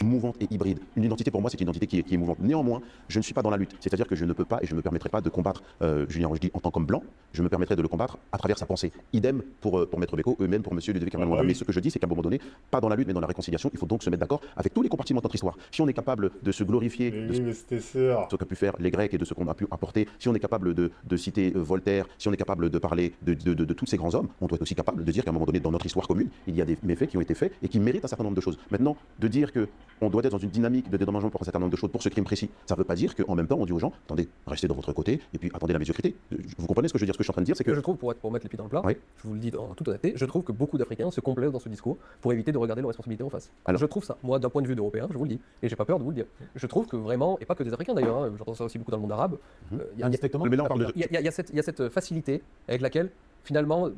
Mouvante et hybride. Une identité pour moi, c'est une identité qui est mouvante. Néanmoins, je ne suis pas dans la lutte. C'est-à-dire que je ne peux pas et je ne me permettrai pas de combattre Julien Rochdy en tant qu'homme blanc. Je me permettrai de le combattre à travers sa pensée. Idem pour Maître Beko, eux-mêmes pour Monsieur Ludovic Hermann. Ah, oui. Mais ce que je dis, c'est qu'à un moment donné, pas dans la lutte, mais dans la réconciliation, il faut donc se mettre d'accord avec tous les compartiments de notre histoire. Si on est capable de se glorifier Mais de oui, mais c'était sûr. ce qu'a pu faire les Grecs et de ce qu'on a pu apporter, si on est capable de citer Voltaire, si on est capable de parler de tous ces grands hommes, on doit être aussi capable de dire qu'à un moment donné, dans notre histoire commune, il y a des méfaits qui ont été faits et qui méritent un certain nombre de choses. Maintenant, de dire qu'on doit être dans une dynamique de dédommagement pour un certain nombre de choses pour ce crime précis, ça ne veut pas dire qu'en même temps, on dit aux gens, attendez, restez de votre côté et puis attendez la médiocrité. Vous comprenez ce que je veux dire? Ce que je suis en train de dire, c'est que Je trouve, pour mettre les pieds dans le plat, Oui. je vous le dis en toute honnêteté, je trouve que beaucoup d'Africains se complaisent dans ce discours pour éviter de regarder leurs responsabilités en face. Alors- Je trouve ça, moi, d'un point de vue d'Européen, je vous le dis, et j'ai pas peur de vous le dire. Je trouve que vraiment, et pas que des Africains d'ailleurs, hein, j'entends ça aussi beaucoup dans le monde arabe, il y a- Indirectement. Mais là, on parle de- il y a cette facilité avec laquelle, finalement,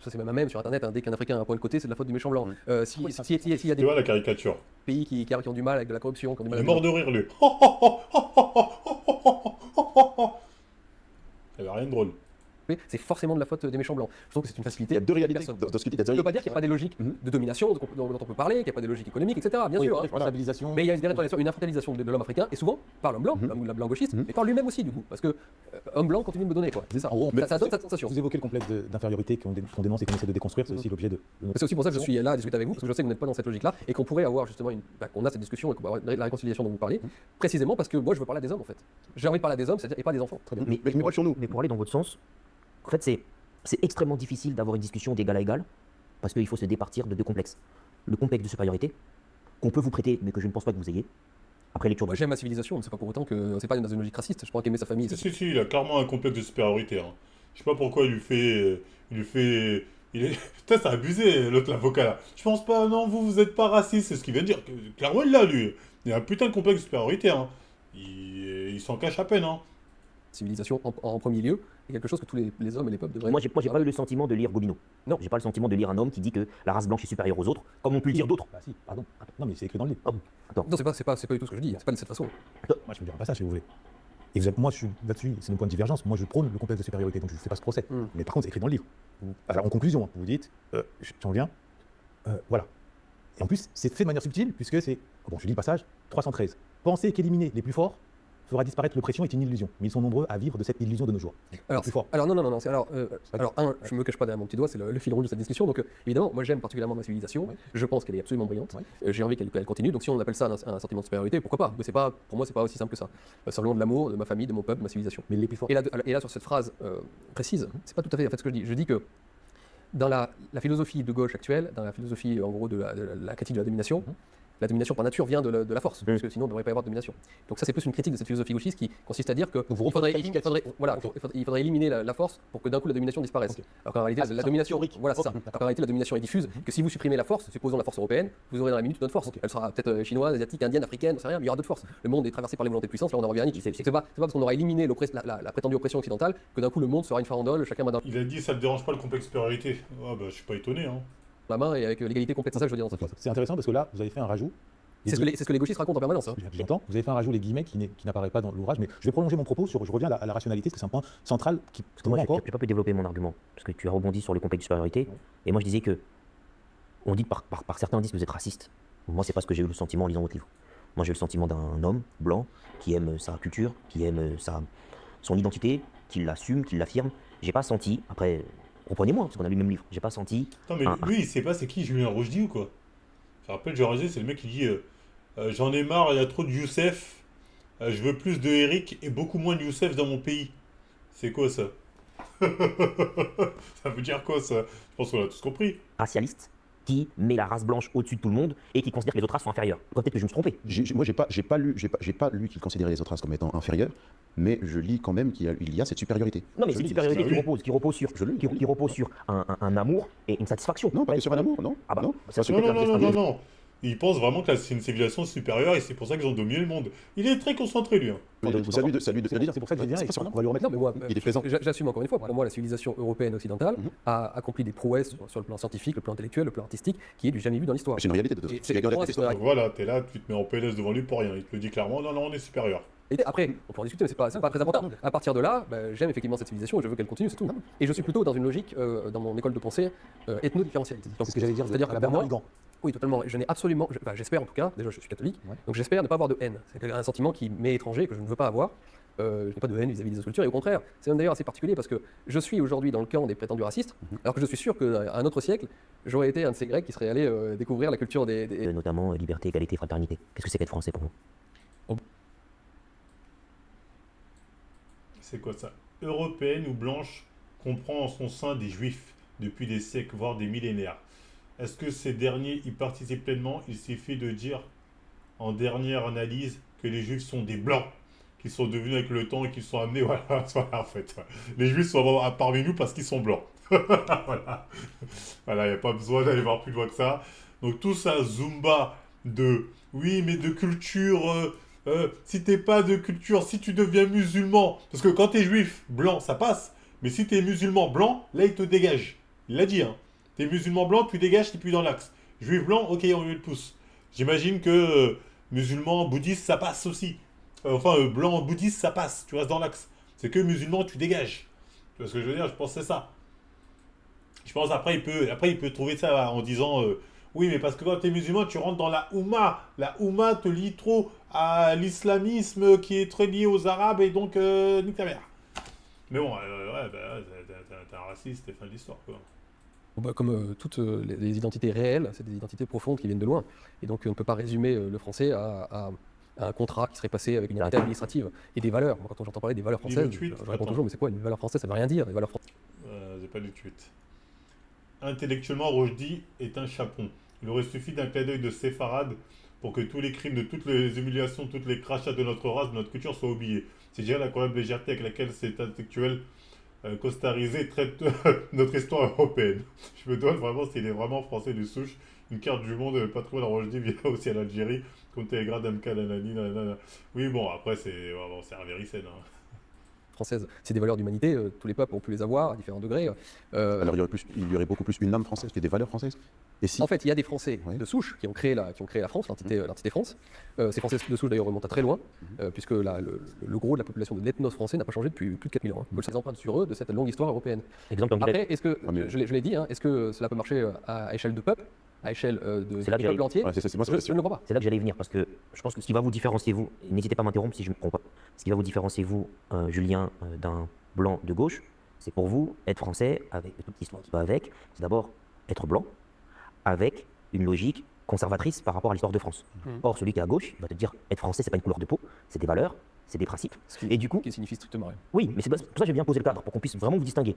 ça c'est même un mème sur Internet, hein, dès qu'un Africain a un point de côté, c'est de la faute du méchant blanc. S'il y a Tu des vois la caricature? pays qui ont du mal avec de la corruption, qui ont du Il mal est avec mort de rire, lui. Il n'y avait rien de drôle. occupés, c'est forcément de la faute des méchants blancs. Je trouve que c'est une facilité. Il y a deux réalités. Personne. Dans ce que tu dis, il y a deux Ça ne veut pas dire réalités. qu'il n'y a pas des logiques de domination dont on peut parler, qu'il n'y a pas des logiques économiques, etc. Bien Oui, sûr. Hein. responsabilisation. Mais il y a une infantilisation de l'homme africain, et souvent par l'homme blanc, l'homme blanc gauchiste, mais par lui-même aussi, du coup. Parce que homme blanc continue de me donner, quoi. C'est ça. En gros, Ça donne cette sensation. Vous évoquez le complexe d'infériorité qu'on dénonce et qu'on essaie de déconstruire, c'est aussi l'objet de notre... C'est aussi pour ça que je suis là à discuter avec vous, parce que je sais que vous n'êtes pas dans cette logique-là, et qu'on pourrait avoir justement qu'on a cette discussion et qu'on va avoir la réconciliation dont vous parlez, précisément parce que moi je veux parler des hommes en fait. J'ai envie de parler des hommes, c'est-à-dire et pas des enfants. Très bien. Mais proche-nous. mais pour aller dans votre sens, en fait, c'est extrêmement difficile d'avoir une discussion d'égal à égal, parce qu'il faut se départir de deux complexes. Le complexe de supériorité, qu'on peut vous prêter, mais que je ne pense pas que vous ayez. Après lecture de... Moi j'aime ma civilisation, mais c'est pas pour autant que c'est pas dans une logique raciste. Je crois qu'aimer sa famille, Si, c'est... si, il a clairement un complexe de supériorité. Hein. Je sais pas pourquoi il lui fait. Putain, c'est abusé, l'autre, l'avocat là. Je pense pas, non, vous êtes pas raciste, c'est ce qu'il vient de dire. Clairement, il l'a, lui. Il a un putain de complexe de supériorité. Hein. Il s'en cache à peine. Hein. Civilisation en premier lieu, c'est quelque chose que tous les hommes et les peuples devraient... Moi, j'ai pas eu le sentiment de lire Gobineau. Non, j'ai pas le sentiment de lire un homme qui dit que la race blanche est supérieure aux autres, comme on peut le dire d'autres. Bah si, pardon. Non, mais c'est écrit dans le livre. Non, c'est pas du tout ce que je dis, c'est pas de cette façon. Moi, je peux dire un passage, si vous voulez. Et moi, je suis là-dessus, c'est mon point de divergence. Moi, je prône le complexe de supériorité, donc je ne fais pas ce procès. Mais par contre, c'est écrit dans le livre. Alors, en conclusion, vous dites, j'en viens, voilà. Et en plus, c'est fait de manière subtile, puisque c'est, bon, je lis le passage, 313. Penser qu'éliminer les plus forts fera disparaître l'oppression est une illusion. Mais ils sont nombreux à vivre de cette illusion de nos jours. Alors, plus fort. alors non, je me cache pas derrière mon petit doigt, c'est le fil rouge de cette discussion. Donc évidemment, moi j'aime particulièrement ma civilisation. Ouais. Je pense qu'elle est absolument brillante. Ouais. J'ai envie qu'elle continue. Donc si on appelle ça un sentiment de supériorité, pourquoi pas? Mais c'est pas, pour moi, c'est pas aussi simple que ça. Simplement de l'amour de ma famille, de mon peuple, de ma civilisation. Mais les plus forts. Et là sur cette phrase précise, c'est pas tout à fait en fait ce que je dis. Je dis que dans la philosophie de gauche actuelle, dans la philosophie en gros de la critique de la domination. La domination par nature vient de la force, parce que sinon il ne devrait pas y avoir de domination. Donc ça c'est plus une critique de cette philosophie gauchiste qui consiste à dire qu'il faudrait éliminer la force pour que d'un coup la domination disparaisse. Okay. Alors qu'en réalité la domination, voilà c'est ça. Okay. Alors qu'en réalité la domination est diffuse, que si vous supprimez la force, supposons la force européenne, vous aurez dans la minute une autre force. Okay. Elle sera peut-être chinoise, asiatique, indienne, africaine, on sait rien, mais il y aura d'autres forces. Le monde est traversé par les volontés de puissance, là on en revient à Nietzsche. C'est pas parce qu'on aura éliminé la prétendue oppression occidentale que d'un coup le monde sera une farandole, chacun main dans Il a dit ça te dérange pas le complexe de supériorité. Ah bah je suis pas étonné. Hein. la main et avec l'égalité complète. C'est ça que je veux dire dans cette phrase. C'est intéressant parce que là, vous avez fait un rajout. C'est ce que les gauchistes racontent en permanence. Hein. J'entends, vous avez fait un rajout, les guillemets, qui n'apparaît pas dans l'ouvrage, mais je vais prolonger mon propos sur, je reviens à la rationalité, parce que c'est un point central qui, Parce que moi, encore... j'ai pas pu développer mon argument, parce que tu as rebondi sur le complexe de supériorité, et moi je disais que, on dit par certains disent que vous êtes raciste. Moi, c'est pas ce que j'ai eu le sentiment en lisant votre livre. Moi, j'ai eu le sentiment d'un homme blanc qui aime sa culture, qui aime son identité, qui l'assume, qui l'affirme. J'ai pas senti, après, reprenez-moi, parce qu'on a lu le même livre, j'ai pas senti... Non mais lui, il sait pas c'est qui Julien Rochdy ou quoi? Je rappelle, Julien Rochdy, c'est le mec qui dit j'en ai marre, il y a trop de Youssef, je veux plus de Eric et beaucoup moins de Youssef dans mon pays. C'est quoi ça? Ça veut dire quoi ça? Je pense qu'on a tous compris. racialiste, qui met la race blanche au-dessus de tout le monde, et qui considère que les autres races sont inférieures. Peut-être que je me suis trompé. Moi, j'ai pas lu qu'il considérait les autres races comme étant inférieures, mais je lis quand même qu'il y a cette supériorité. Non mais Je c'est une lis. supériorité Ah oui. qui repose sur un amour et une satisfaction. Non, pas que sur un amour, non. Ah bah, non. ça se Non, peut non, être non, un non, peu- non. Il pense vraiment que c'est une civilisation supérieure et c'est pour ça qu'ils ont dominé le monde. Il est très concentré, lui. Hein. C'est à lui de C'est pour ça que je viens, c'est et pas sur un on va lui remettre... Non, mais moi, Il est présent. j'assume encore une fois. Pour moi, la civilisation européenne occidentale a accompli des prouesses sur le plan scientifique, le plan intellectuel, le plan artistique, qui est du jamais vu dans l'histoire. C'est une réalité de Et c'est la pour moi, c'est histoire. une Voilà, t'es là, tu te mets en PLS devant lui pour rien. Il te le dit clairement, non, non, on est supérieur. Et après, on peut en discuter, mais c'est pas très important. À partir de là, j'aime effectivement cette civilisation et je veux qu'elle continue, c'est tout. Et je suis plutôt dans une logique, dans mon école de pensée, ethno-différentialiste. C'est ce que j'allais dire, C'est-à-dire à que la pour moi, Bernard Higuand. oui, totalement. Je n'ai absolument, j'espère en tout cas, déjà je suis catholique, Ouais. donc j'espère ne pas avoir de haine. C'est un sentiment qui m'est étranger, que je ne veux pas avoir. Je n'ai pas de haine vis-à-vis des autres cultures, et au contraire, c'est même d'ailleurs assez particulier parce que je suis aujourd'hui dans le camp des prétendus racistes, alors que je suis sûr qu'à un autre siècle, j'aurais été un de ces Grecs qui serait allé découvrir la culture des... Notamment liberté, égalité, fraternité. Qu'est-ce que c'est qu'être français pour vous? C'est quoi ça? Européenne ou blanche comprend en son sein des juifs depuis des siècles, voire des millénaires. Est-ce que ces derniers y participent pleinement? Il suffit de dire, en dernière analyse, que les juifs sont des blancs, qui sont devenus avec le temps et qui sont amenés, voilà, en fait. Les juifs sont parmi nous parce qu'ils sont blancs. Voilà. Voilà, il n'y a pas besoin d'aller voir plus loin que ça. Donc tout ça, Zumba de, oui, mais de culture... si t'es pas de culture, si tu deviens musulman, parce que quand t'es juif blanc, ça passe, mais si t'es musulman blanc, là il te dégage. Il l'a dit, hein. T'es musulman blanc, tu dégages, t'es plus dans l'axe. Juif blanc, ok, on lui met le pouce. J'imagine que musulman, bouddhiste, ça passe aussi. Blanc, bouddhiste, ça passe, tu restes dans l'axe. C'est que musulman, tu dégages. Tu vois ce que je veux dire? Je pense que c'est ça. Je pense après il peut trouver ça en disant oui, mais parce que quand tu es musulman, tu rentres dans la Oumma. La Oumma te lie trop à l'islamisme qui est très lié aux Arabes et donc nique ta mère. Mais bon, ouais, bah, t'es un raciste, t'es fin de l'histoire, quoi. Bon, bah, comme toutes les identités réelles, c'est des identités profondes qui viennent de loin. Et donc on ne peut pas résumer le français à un contrat qui serait passé avec une unité administrative et des valeurs. Moi, quand j'entends parler des valeurs Lis françaises, le tweet, je réponds attends. toujours, mais c'est quoi une valeur française? Ça veut rien dire. Des valeurs françaises. J'ai pas lu tweet. Intellectuellement, Rushdie est un chapon. Il aurait suffi d'un clin d'œil de séfarade pour que tous les crimes, de toutes les humiliations, toutes les crachats de notre race, de notre culture soient oubliés. C'est dire l'incroyable légèreté avec laquelle cet intellectuel costarisé traite notre histoire européenne. Je me demande vraiment s'il est vraiment français de souche. Une carte du monde, pas trop dans Rushdie, vient aussi à l'Algérie. Comme Télégrade, MK, nanani, nanana. Oui, bon, après, c'est Hervé-Ryssen, hein. Françaises. C'est des valeurs d'humanité, tous les peuples ont pu les avoir à différents degrés. Alors il y aurait beaucoup plus une âme française que des valeurs françaises. Et si En fait, il y a des Français Oui. de souche qui ont créé la France, l'entité France. Ces Français de souche d'ailleurs remontent à très loin, puisque le gros de la population de l'ethnos français n'a pas changé depuis plus de 4000 ans. On peut les emprunter sur eux de cette longue histoire européenne. Exemple en Après, est-ce que, Ah, mais- je l'ai dit, hein, est-ce que cela peut marcher à échelle de peuple, à échelle C'est là du que peuple entier? Voilà, c'est moi, Je ne le crois pas. C'est là que j'allais venir, parce que je pense que ce qui va vous différencier, vous, et n'hésitez pas à m'interrompre si je ne me trompe pas, ce qui va vous différencier, vous, Julien, d'un blanc de gauche, c'est pour vous, être français, avec toute l'histoire qui va avec, c'est d'abord être blanc, avec une logique conservatrice par rapport à l'histoire de France. Or, celui qui est à gauche, il va te dire, être français, c'est pas une couleur de peau, c'est des valeurs, c'est des principes. Et du coup, Qui signifie strictement rien. oui, mais c'est pour ça que j'ai bien posé le cadre, pour qu'on puisse vraiment vous distinguer.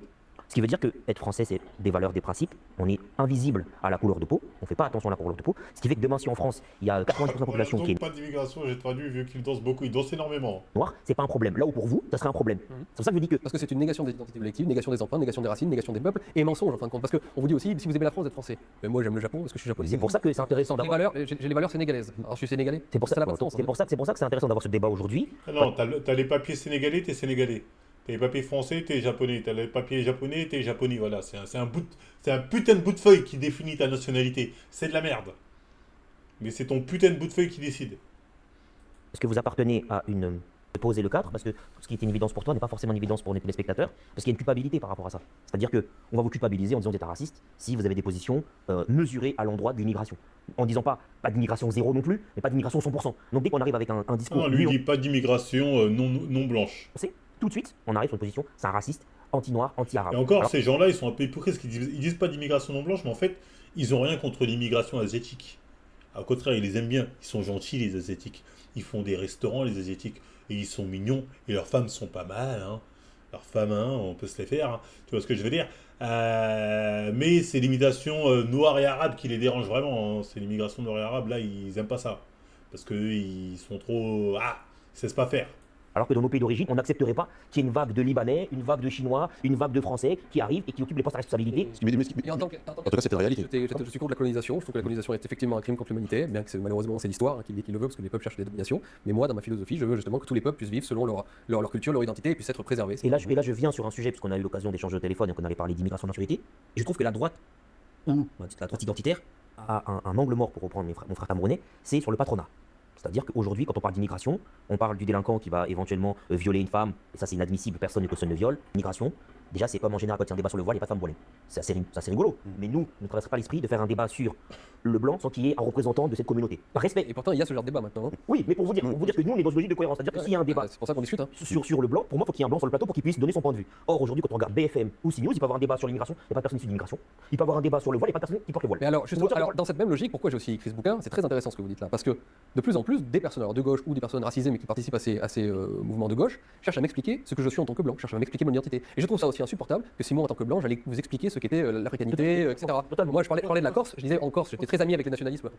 Ce qui veut dire que être français, c'est des valeurs, des principes. On est invisible à la couleur de peau. On ne fait pas attention à la couleur de peau. Ce qui fait que demain, si en France, il y a 90% de la population qui est Pas d'immigration, j'ai traduit, vu qu'il danse beaucoup. Il danse énormément. noire, c'est pas un problème. Là où pour vous, ça serait un problème. C'est pour ça que je dis que Parce que c'est une négation des identités collectives, négation des empreintes, négation des racines, négation des peuples et mensonge en fin de compte. Parce qu'on vous dit aussi, si vous aimez la France, vous êtes français. Mais moi j'aime le Japon parce que je suis japonais. c'est pour ça que c'est intéressant Les d'avoir. valeurs, j'ai les valeurs sénégalaises. Alors je suis sénégalais. C'est pour ça, n'a pas de sens, c'est hein. pour ça que c'est intéressant d'avoir ce débat aujourd'hui. Ah non, t'as les papiers sénégalais, t'es sénégalais. T'as les papiers français, t'es japonais. T'as les papiers japonais, t'es japonais. Voilà, c'est un putain de bout de feuille qui définit ta nationalité. C'est de la merde. Mais c'est ton putain de bout de feuille qui décide. Est-ce que vous appartenez à une. De poser le cadre, parce que ce qui est une évidence pour toi n'est pas forcément une évidence pour les téléspectateurs, parce qu'il y a une culpabilité par rapport à ça. C'est-à-dire qu'on va vous culpabiliser en disant que vous êtes un raciste si vous avez des positions mesurées à l'endroit de l'immigration. En disant pas d'immigration zéro non plus, mais pas d'immigration 100%. Donc dès qu'on arrive avec un discours Non, lui, il dit pas d'immigration non blanche. nuancé, tout de suite, on arrive sur une position, c'est un raciste, anti-noir, anti-arabe. Et encore, Alors, ces gens-là, ils sont un peu hypocrites, parce qu'ils disent pas d'immigration non blanche, mais en fait, ils ont rien contre l'immigration asiatique. Au contraire, ils les aiment bien. Ils sont gentils, les asiatiques. Ils font des restaurants, les asiatiques. Et ils sont mignons. Et leurs femmes sont pas mal, hein. Leurs femmes, hein, on peut se les faire, hein. Tu vois ce que je veux dire? Mais c'est l'immigration noire et arabe qui les dérange vraiment, hein. C'est l'immigration noire et arabe, là, ils aiment pas ça. Parce qu'ils sont trop... Ah, ils savent pas faire. alors que dans nos pays d'origine, on n'accepterait pas qu'il y ait une vague de Libanais, une vague de Chinois, une vague de Français qui arrivent et qui occupent les postes à responsabilité. Et en En tout cas, c'est une réalité. Je suis contre la colonisation. Je trouve que la colonisation est effectivement un crime contre l'humanité, bien que malheureusement c'est l'histoire hein, qui le veut, parce que les peuples cherchent des dominations. Mais moi, dans ma philosophie, je veux justement que tous les peuples puissent vivre selon leur culture, leur identité et puissent être préservés. Et là, je viens sur un sujet, puisqu'on a eu l'occasion d'échanger au téléphone et qu'on avait parlé d'immigration de nationalité. Et je trouve que la droite, ou la droite identitaire, a un angle mort, pour reprendre mon frère camerounais, c'est sur le patronat. C'est-à-dire qu'aujourd'hui, quand on parle d'immigration, on parle du délinquant qui va éventuellement violer une femme, et ça c'est inadmissible, personne ne cautionne le viol. Immigration, déjà c'est comme en général quand il y a un débat sur le voile, il n'y a pas de femme voilée. C'est assez rigolo. Mais nous, ne traverse pas l'esprit de faire un débat sur le blanc sans qu'il y ait un représentant de cette communauté. Par respect. Et pourtant, il y a ce genre de débat maintenant. hein. Oui, mais pour vous dire que nous on est dans une logique de cohérence. C'est-à-dire que s'il y a un débat C'est pour ça qu'on discute. hein. sur le blanc, pour moi, il faut qu'il y ait un blanc sur le plateau pour qu'il puisse donner son point de vue. Or, aujourd'hui, quand on regarde BFM ou CNews, il peut y avoir un débat sur l'immigration, il n'y a pas de personne issue de l'immigration. Il peut y avoir un débat sur le voile, il n'y a pas de personne qui porte le voile. Mais alors, justement, Pour dire- dans cette même logique, pourquoi j'ai aussi écrit ce bouquin, c'est très intéressant ce que vous dites là, parce que de plus en plus, des personnes alors de gauche ou des personnes racisées mais qui participent à ces mouvements de gauche cherchent à m'expliquer ce que je suis en tant que blanc, cherchent à m'expliquer mon identité. Et je trouve ça aussi insupportable que si moi en tant que blanc, j'allais vous expliquer ce qu'était l'africanité, etc. Totalement. Moi, je parlais de la Corse, je disais en Corse, j'étais très ami avec le nationalisme.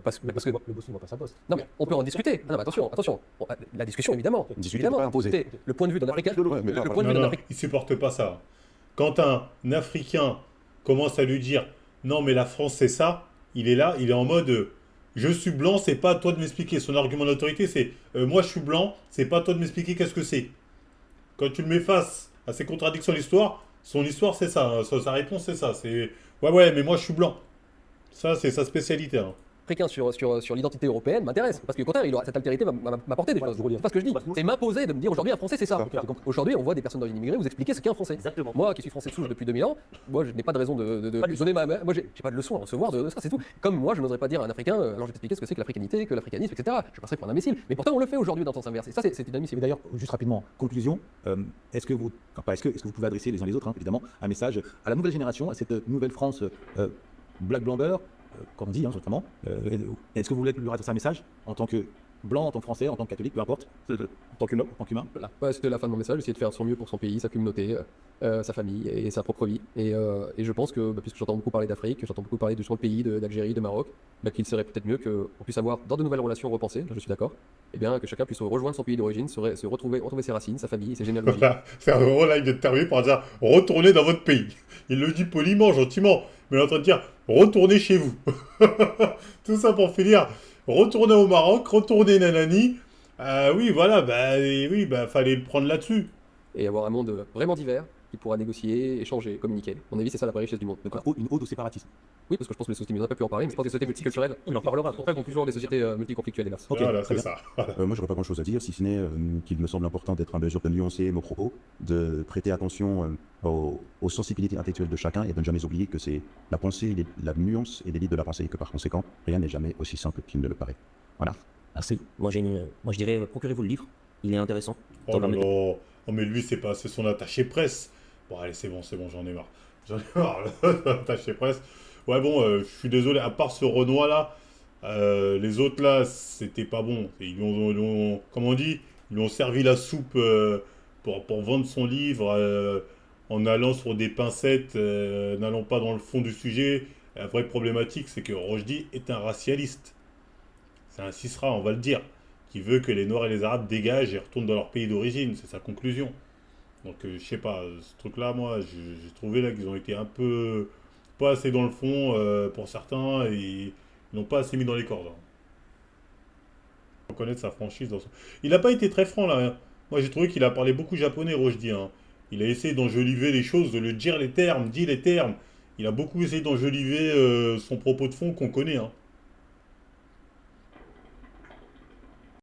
Parce que le bossu ne voit pas sa bosse. non mais on peut en discuter. Non mais attention. Bon, la discussion évidemment. Discuter, Évidemment. pas imposer. Écoutez, le point de vue d'un Africain, Ouais, mais le là, point de vue Non, d'un non, Africain. il supporte pas ça. Quand un Africain commence à lui dire non mais la France c'est ça, il est là, il est en mode je suis blanc, c'est pas à toi de m'expliquer. Son argument d'autorité c'est moi je suis blanc, c'est pas à toi de m'expliquer qu'est-ce que c'est. Quand tu le mets face à ses contradictions de l'histoire, son histoire c'est ça, hein. Sa réponse c'est ça, c'est ouais mais moi je suis blanc. Ça c'est sa spécialité, hein. africain sur l'identité européenne m'intéresse. Parce que au contraire, cette altérité m'apporter des choses. C'est pas ce que je dis. C'est m'imposer de me dire aujourd'hui un Français c'est ça. Aujourd'hui, on voit des personnes d'origine immigrée vous expliquer ce qu'est un Français. Exactement. Moi qui suis français de souche depuis 2000 ans, moi je n'ai pas de raison de donner moi j'ai pas de leçon à recevoir de ça, c'est tout. Comme moi je n'oserais pas dire à un Africain, alors je vais t'expliquer ce que c'est que l'africanité, que l'africanisme, etc. Je passerai pour un imbécile. Mais pourtant on le fait aujourd'hui dans le sens inverse. Et ça c'est inadmissible. Et d'ailleurs, juste rapidement, conclusion, est-ce que vous pouvez adresser les uns les autres, hein, évidemment, un message à la nouvelle génération, à cette nouvelle France black blanc beurre, comme on dit, hein, notamment, est-ce que vous voulez leur adresser un message en tant que blanc, en tant que français, en tant que catholique, peu importe, en tant qu'humain, Voilà. Ouais, c'était la fin de mon message, essayer de faire son mieux pour son pays, sa communauté, sa famille et sa propre vie. Et je pense que, puisque j'entends beaucoup parler d'Afrique, j'entends beaucoup parler de ce pays, d'Algérie, de Maroc, qu'il serait peut-être mieux qu'on puisse avoir dans de nouvelles relations repensées, je suis d'accord, et bien que chacun puisse rejoindre son pays d'origine, retrouver ses racines, sa famille, ses généalogies. Voilà, c'est vraiment là, il vient de terminer par dire retournez dans votre pays. Il le dit poliment, gentiment, mais il est en train de dire retournez chez vous. Tout ça pour finir. Retournez au Maroc, retournez nanani. Oui, voilà, fallait le prendre là-dessus. Et avoir un monde vraiment divers qui pourra négocier, échanger, communiquer. À mon avis, c'est ça la vraie richesse du monde. Donc une ode au séparatisme. Oui, parce que je pense que les sociétés, on n'a pas pu en parler, mais je pense que les sociétés multiculturelles, on en parlera. C'est pour ça qu'on toujours des sociétés multiconflictuelles, hélas. Ok, Voilà, très c'est bien. ça. Moi, j'aurais pas grand-chose à dire, si ce n'est qu'il me semble important d'être en mesure de nuancer nos propos, de prêter attention aux sensibilités intellectuelles de chacun et de ne jamais oublier que c'est la pensée, la nuance et l'élite de la pensée, et que par conséquent, rien n'est jamais aussi simple qu'il ne le paraît. Voilà. Merci. Moi, je dirais, procurez-vous le livre. Il est intéressant. Oh là là. Oh, mais lui, c'est son attaché presse. Bon, allez, c'est bon, j'en ai marre. J'en ai marre, l'attaché presse. Ouais, bon, je suis désolé, à part ce Renoir là, les autres là, c'était pas bon. Ils lui ont, comment on dit, ils lui ont servi la soupe pour vendre son livre en allant sur des pincettes, n'allant pas dans le fond du sujet. La vraie problématique, c'est que Rochdi est un racialiste. C'est un Cisra, on va le dire, qui veut que les Noirs et les Arabes dégagent et retournent dans leur pays d'origine. C'est sa conclusion. Donc, je sais pas, ce truc-là, moi, j'ai trouvé là qu'ils ont été un peu pas assez dans le fond pour certains et ils n'ont pas assez mis dans les cordes. Hein. Reconnaître sa franchise dans son... Il n'a pas été très franc là. Hein. Moi, j'ai trouvé qu'il a parlé beaucoup japonais, Rochdi. Hein. Il a essayé d'enjoliver les choses, de le dire les termes, dit les termes. Il a beaucoup essayé d'enjoliver son propos de fond qu'on connaît. Hein.